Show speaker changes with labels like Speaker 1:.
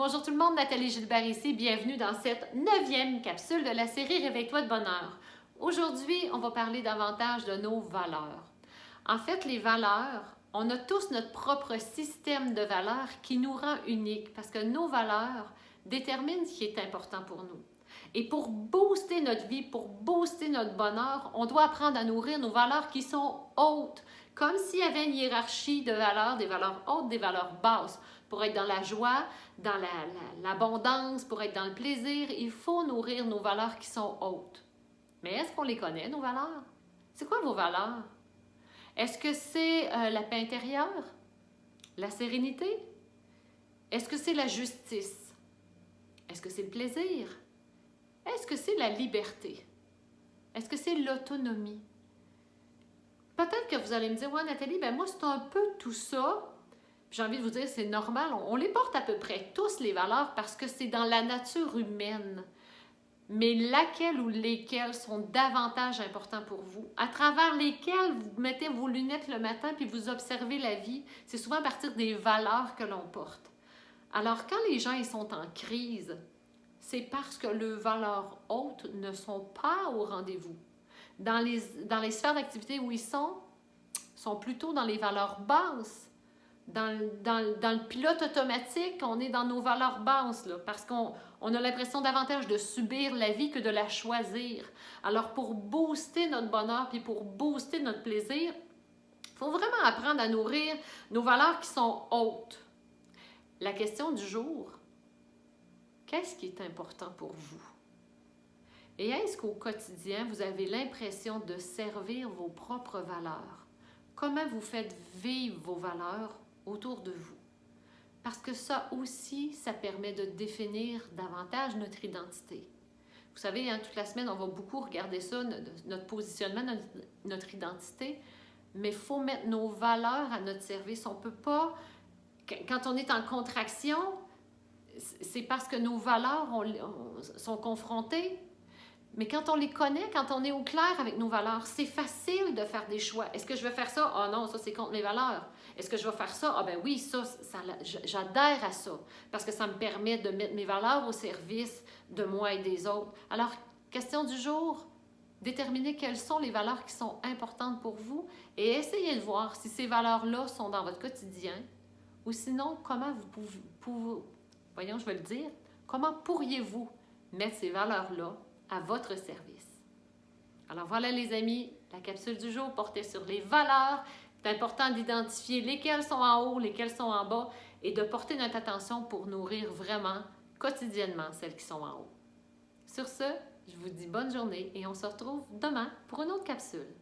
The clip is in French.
Speaker 1: bonjour tout le monde, Nathalie Gilbert ici, bienvenue dans cette 9e capsule de la série Réveille-toi de bonne heure. Aujourd'hui, on va parler davantage de nos valeurs. En fait, les valeurs, on a tous notre propre système de valeurs qui nous rend uniques parce que nos valeurs déterminent ce qui est important pour nous. Et pour booster notre vie, pour booster notre bonheur, on doit apprendre à nourrir nos valeurs qui sont hautes, comme s'il y avait une hiérarchie de valeurs, des valeurs hautes, des valeurs basses. Pour être dans la joie, dans l'abondance, pour être dans le plaisir, il faut nourrir nos valeurs qui sont hautes. Mais est-ce qu'on les connaît, nos valeurs? C'est quoi vos valeurs? Est-ce que c'est la paix intérieure? La sérénité? Est-ce que c'est la justice? Est-ce que c'est le plaisir? Est-ce que c'est la liberté? Est-ce que c'est l'autonomie? Peut-être que vous allez me dire, ouais, Nathalie, ben moi, c'est un peu tout ça. J'ai envie de vous dire, c'est normal. On les porte à peu près tous, les valeurs, parce que c'est dans la nature humaine. Mais laquelle ou lesquelles sont davantage importants pour vous, à travers lesquelles vous mettez vos lunettes le matin puis vous observez la vie, c'est souvent à partir des valeurs que l'on porte. Alors, quand les gens ils sont en crise, c'est parce que leurs valeurs hautes ne sont pas au rendez-vous. Dans les sphères d'activité où ils sont plutôt dans les valeurs basses. Dans le pilote automatique, on est dans nos valeurs basses, là, parce qu'on a l'impression davantage de subir la vie que de la choisir. Alors, pour booster notre bonheur puis pour booster notre plaisir, il faut vraiment apprendre à nourrir nos valeurs qui sont hautes. La question du jour, qu'est-ce qui est important pour vous? Et est-ce qu'au quotidien, vous avez l'impression de servir vos propres valeurs? Comment vous faites vivre vos valeurs autour de vous? Parce que ça aussi, ça permet de définir davantage notre identité. Vous savez, toute la semaine, on va beaucoup regarder ça, notre positionnement, notre identité, mais il faut mettre nos valeurs à notre service. On ne peut pas, quand on est en contraction, c'est parce que nos valeurs sont confrontées. Mais quand on les connaît, quand on est au clair avec nos valeurs, c'est facile de faire des choix. Est-ce que je vais faire ça? Ah non, ça c'est contre mes valeurs. Est-ce que je vais faire ça? Ah ben oui, ça j'adhère à ça parce que ça me permet de mettre mes valeurs au service de moi et des autres. Alors, question du jour, déterminez quelles sont les valeurs qui sont importantes pour vous et essayez de voir si ces valeurs-là sont dans votre quotidien ou sinon, comment voyons, je vais le dire, comment pourriez-vous mettre ces valeurs-là à votre service. Alors voilà les amis, la capsule du jour portait sur les valeurs. C'est important d'identifier lesquelles sont en haut, lesquelles sont en bas et de porter notre attention pour nourrir vraiment quotidiennement celles qui sont en haut. Sur ce, je vous dis bonne journée et on se retrouve demain pour une autre capsule.